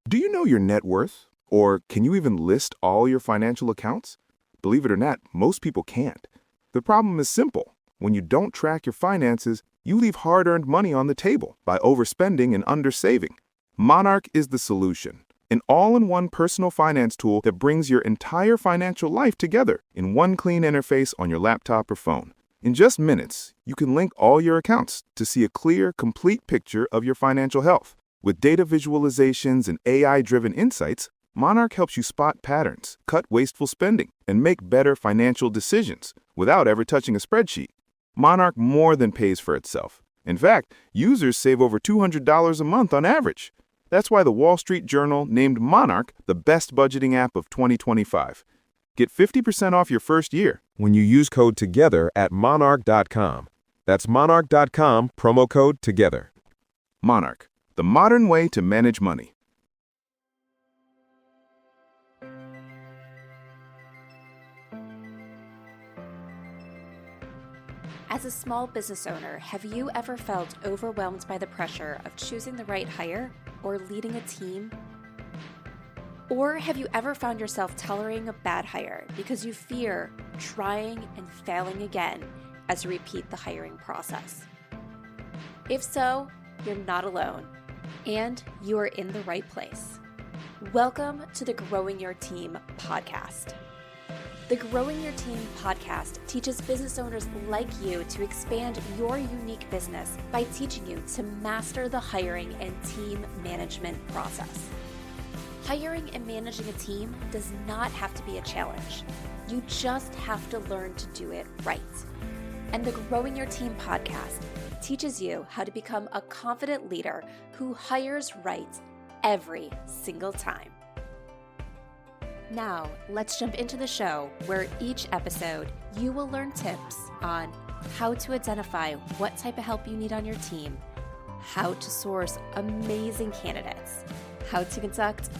Do you know your net worth? Or can you even list all your financial accounts? Believe it or not, most people can't. The problem is simple. When you don't track your finances, you leave hard-earned money on the table by overspending and undersaving. Monarch is the solution. An all-in-one personal finance tool that brings your entire financial life together in one clean interface on your laptop or phone. In just minutes, you can link all your accounts to see a clear, complete picture of your financial health. With data visualizations and AI-driven insights, Monarch helps you spot patterns, cut wasteful spending, and make better financial decisions without ever touching a spreadsheet. Monarch more than pays for itself. In fact, users save over $200 a month on average. That's why the Wall Street Journal named Monarch the best budgeting app of 2025. Get 50% off your first year when you use code TOGETHER at monarch.com. That's monarch.com, promo code TOGETHER. Monarch, the modern way to manage money. As a small business owner, have you ever felt overwhelmed by the pressure of choosing the right hire or leading a team? Or have you ever found yourself tolerating a bad hire because you fear trying and failing again as you repeat the hiring process? If so, you're not alone, and you are in the right place. Welcome to the Growing Your Team podcast. The Growing Your Team podcast teaches business owners like you to expand your unique business by teaching you to master the hiring and team management process. Hiring and managing a team does not have to be a challenge. You just have to learn to do it right. And the Growing Your Team podcast teaches you how to become a confident leader who hires right every single time. Now, let's jump into the show where each episode you will learn tips on how to identify what type of help you need on your team, how to source amazing candidates, how to conduct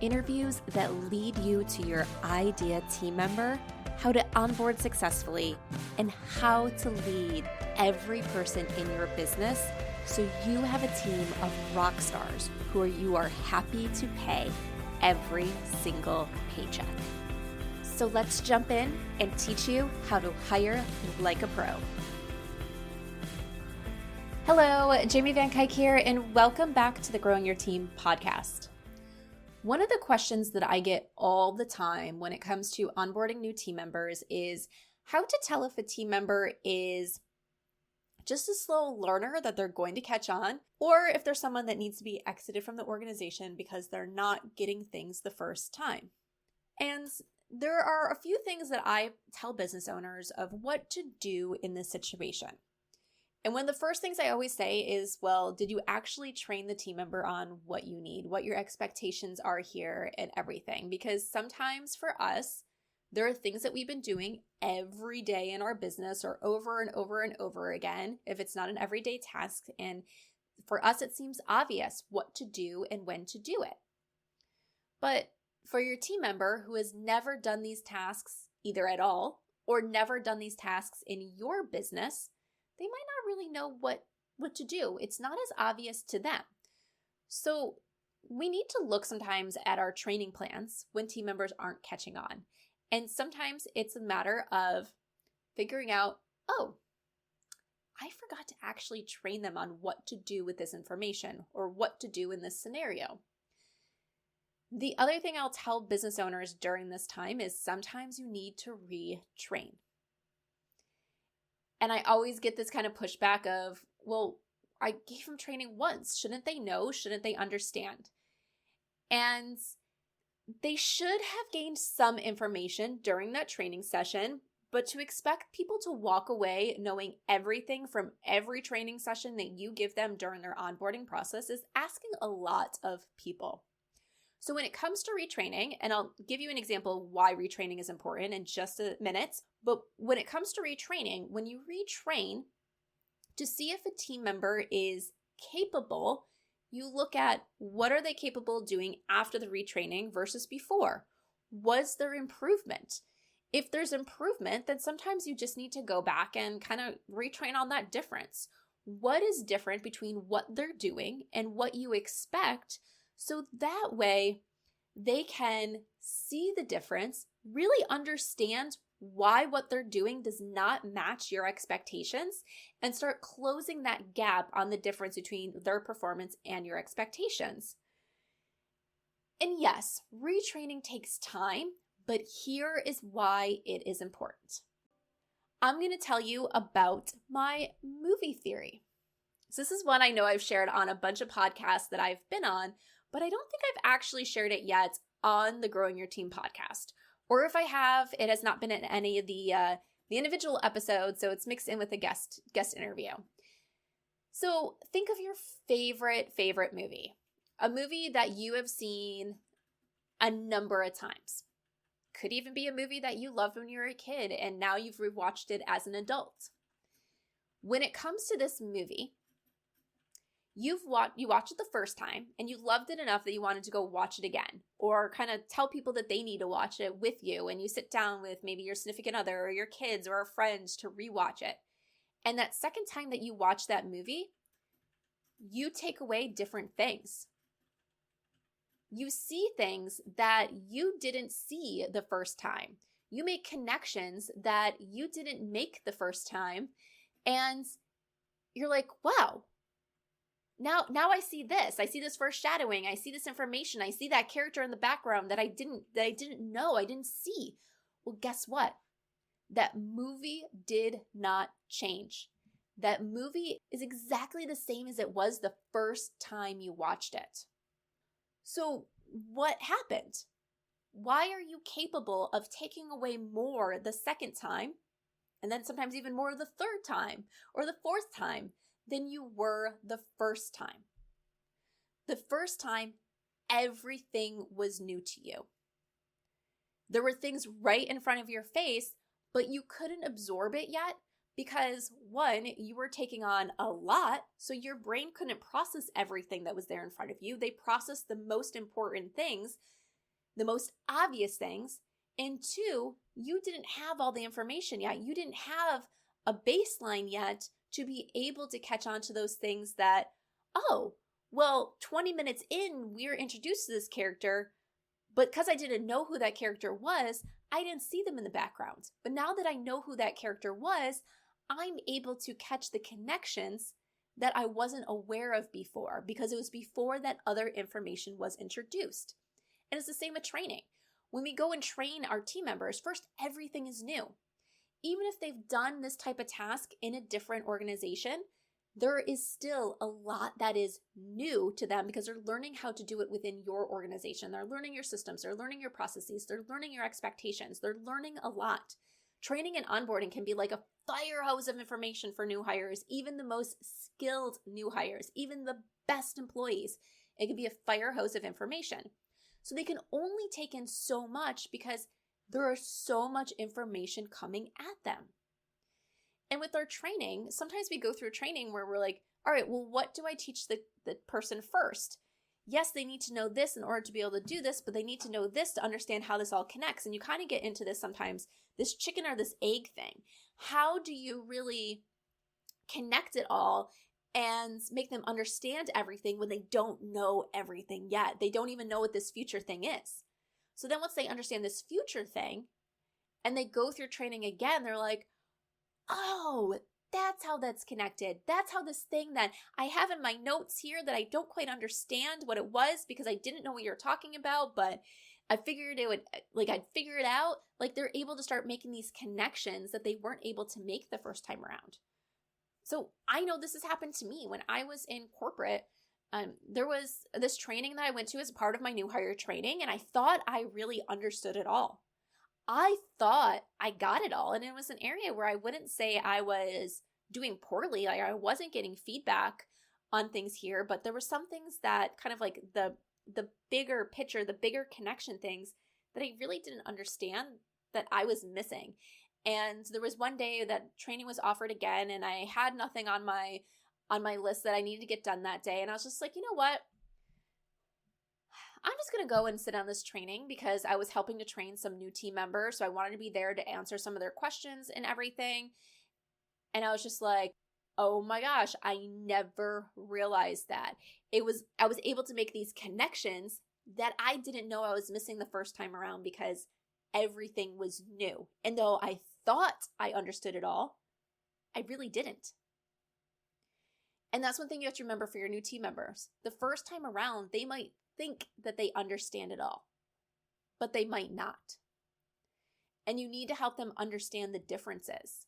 interviews that lead you to your ideal team member, how to onboard successfully, and how to lead every person in your business so you have a team of rock stars who you are happy to pay every single paycheck. So let's jump in and teach you how to hire like a pro. Hello, Jamie Van Cuyk here, and welcome back to the Growing Your Team podcast. One of the questions that I get all the time when it comes to onboarding new team members is how to tell if a team member is just a slow learner that they're going to catch on, or if there's someone that needs to be exited from the organization because they're not getting things the first time. And there are a few things that I tell business owners of what to do in this situation. And one of the first things I always say is, well, did you actually train the team member on what you need, what your expectations are here and everything? Because sometimes for us, there are things that we've been doing every day in our business or over and over and over again, if it's not an everyday task. And for us, it seems obvious what to do and when to do it. But for your team member who has never done these tasks either at all or never done these tasks in your business, they might not really know what to do. It's not as obvious to them. So we need to look sometimes at our training plans when team members aren't catching on. And sometimes it's a matter of figuring out, oh, I forgot to actually train them on what to do with this information or what to do in this scenario. The other thing I'll tell business owners during this time is sometimes you need to retrain. And I always get this kind of pushback of, well, I gave them training once. Shouldn't they know? Shouldn't they understand? And they should have gained some information during that training session, but to expect people to walk away knowing everything from every training session that you give them during their onboarding process is asking a lot of people. So when it comes to retraining, and I'll give you an example of why retraining is important in just a minute, but when it comes to retraining, when you retrain to see if a team member is capable, you look at what are they capable of doing after the retraining versus before. Was there improvement? If there's improvement, then sometimes you just need to go back and kind of retrain on that difference. What is different between what they're doing and what you expect So that way they can see the difference, really understand why what they're doing does not match your expectations, and start closing that gap on the difference between their performance and your expectations. And yes, retraining takes time, but here is why it is important. I'm going to tell you about my movie theory. So this is one I know I've shared on a bunch of podcasts that I've been on, but I don't think I've actually shared it yet on the Growing Your Team podcast. Or if I have, it has not been in any of the individual episodes, so it's mixed in with a guest interview. So think of your favorite movie. A movie that you have seen a number of times. Could even be a movie that you loved when you were a kid and now you've rewatched it as an adult. When it comes to this movie, you watched it the first time and you loved it enough that you wanted to go watch it again, or kind of tell people that they need to watch it with you, and you sit down with maybe your significant other or your kids or friends to rewatch it. And that second time that you watch that movie, you take away different things. You see things that you didn't see the first time. You make connections that you didn't make the first time, and you're like, wow. Now I see this. I see this foreshadowing. I see this information. I see that character in the background that I didn't know. I didn't see. Well, guess what? That movie did not change. That movie is exactly the same as it was the first time you watched it. So what happened? Why are you capable of taking away more the second time, and then sometimes even more the third time or the fourth time, than you were the first time? The first time, everything was new to you. There were things right in front of your face, but you couldn't absorb it yet because, one, you were taking on a lot, so your brain couldn't process everything that was there in front of you. They processed the most important things, the most obvious things, and two, you didn't have all the information yet. You didn't have a baseline yet to be able to catch on to those things that, oh, well, 20 minutes in, we're introduced to this character, but because I didn't know who that character was, I didn't see them in the background. But now that I know who that character was, I'm able to catch the connections that I wasn't aware of before, because it was before that other information was introduced. And it's the same with training. When we go and train our team members, first, everything is new. Even if they've done this type of task in a different organization, there is still a lot that is new to them because they're learning how to do it within your organization. They're learning your systems, they're learning your processes, they're learning your expectations, they're learning a lot. Training and onboarding can be like a fire hose of information for new hires, even the most skilled new hires, even the best employees. It can be a fire hose of information. So they can only take in so much because there is so much information coming at them. And with our training, sometimes we go through training where we're like, all right, well, what do I teach the person first? Yes, they need to know this in order to be able to do this, but they need to know this to understand how this all connects. And you kind of get into this sometimes, this chicken or this egg thing. How do you really connect it all and make them understand everything when they don't know everything yet? They don't even know what this future thing is. So then once they understand this future thing and they go through training again, they're like, oh, that's how that's connected. That's how this thing that I have in my notes here that I don't quite understand what it was because I didn't know what you were talking about, but I figured it would, I'd figure it out. Like, they're able to start making these connections that they weren't able to make the first time around. So I know this has happened to me when I was in corporate. There was this training that I went to as a part of my new hire training, and I thought I really understood it all. I thought I got it all, and it was an area where I wouldn't say I was doing poorly. Like, I wasn't getting feedback on things here, but there were some things that kind of like the bigger picture, the bigger connection things that I really didn't understand that I was missing. And there was one day that training was offered again, and I had nothing on my list that I needed to get done that day. And I was just like, you know what? I'm just going to go and sit on this training because I was helping to train some new team members. So I wanted to be there to answer some of their questions and everything. And I was just like, oh my gosh, I never realized that. I was able to make these connections that I didn't know I was missing the first time around because everything was new. And though I thought I understood it all, I really didn't. And that's one thing you have to remember for your new team members. The first time around, they might think that they understand it all, but they might not. And you need to help them understand the differences.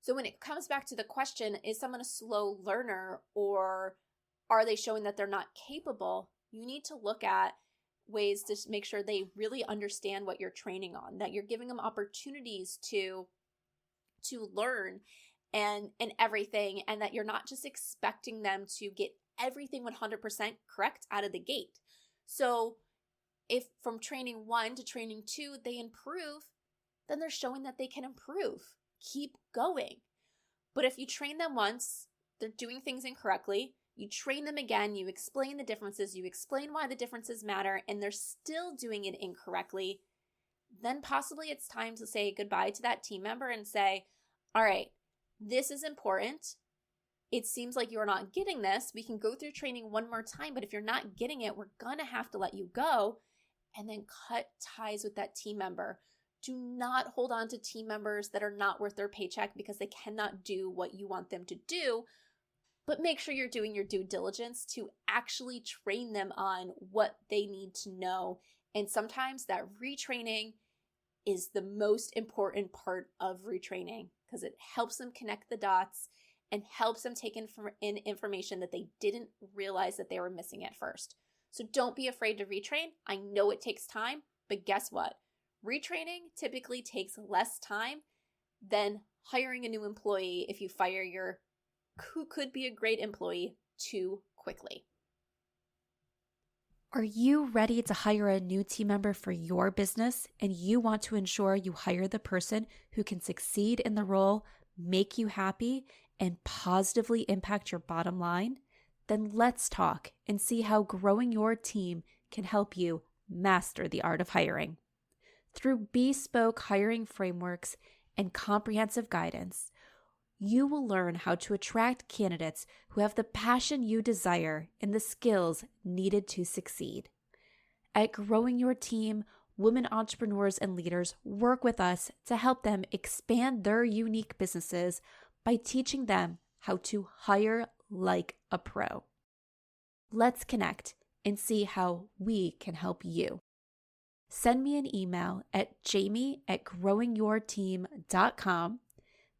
So when it comes back to the question, is someone a slow learner or are they showing that they're not capable? You need to look at ways to make sure they really understand what you're training on, that you're giving them opportunities to learn and everything, and that you're not just expecting them to get everything 100% correct out of the gate. So if from training 1 to training 2, they improve, then they're showing that they can improve. Keep going. But if you train them once, they're doing things incorrectly, you train them again, you explain the differences, you explain why the differences matter, and they're still doing it incorrectly, then possibly it's time to say goodbye to that team member and say, all right, this is important. It seems like you're not getting this. We can go through training one more time, but if you're not getting it, we're going to have to let you go, and then cut ties with that team member. Do not hold on to team members that are not worth their paycheck because they cannot do what you want them to do, but make sure you're doing your due diligence to actually train them on what they need to know. And sometimes that retraining is the most important part of retraining because it helps them connect the dots and helps them take in information that they didn't realize that they were missing at first. So don't be afraid to retrain. I know it takes time, but guess what? Retraining typically takes less time than hiring a new employee if you fire your who could be a great employee too quickly. Are you ready to hire a new team member for your business and you want to ensure you hire the person who can succeed in the role, make you happy, and positively impact your bottom line? Then let's talk and see how growing your team can help you master the art of hiring. Through bespoke hiring frameworks and comprehensive guidance, you will learn how to attract candidates who have the passion you desire and the skills needed to succeed. At Growing Your Team, women entrepreneurs and leaders work with us to help them expand their unique businesses by teaching them how to hire like a pro. Let's connect and see how we can help you. Send me an email at jamie@growingyourteam.com.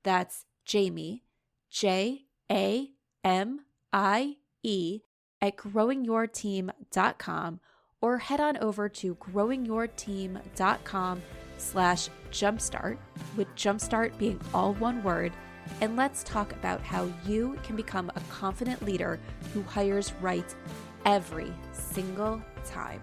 That's Jamie, Jamie, @growingyourteam.com, or head on over to growingyourteam.com/jumpstart, with jumpstart being all one word, and let's talk about how you can become a confident leader who hires right every single time.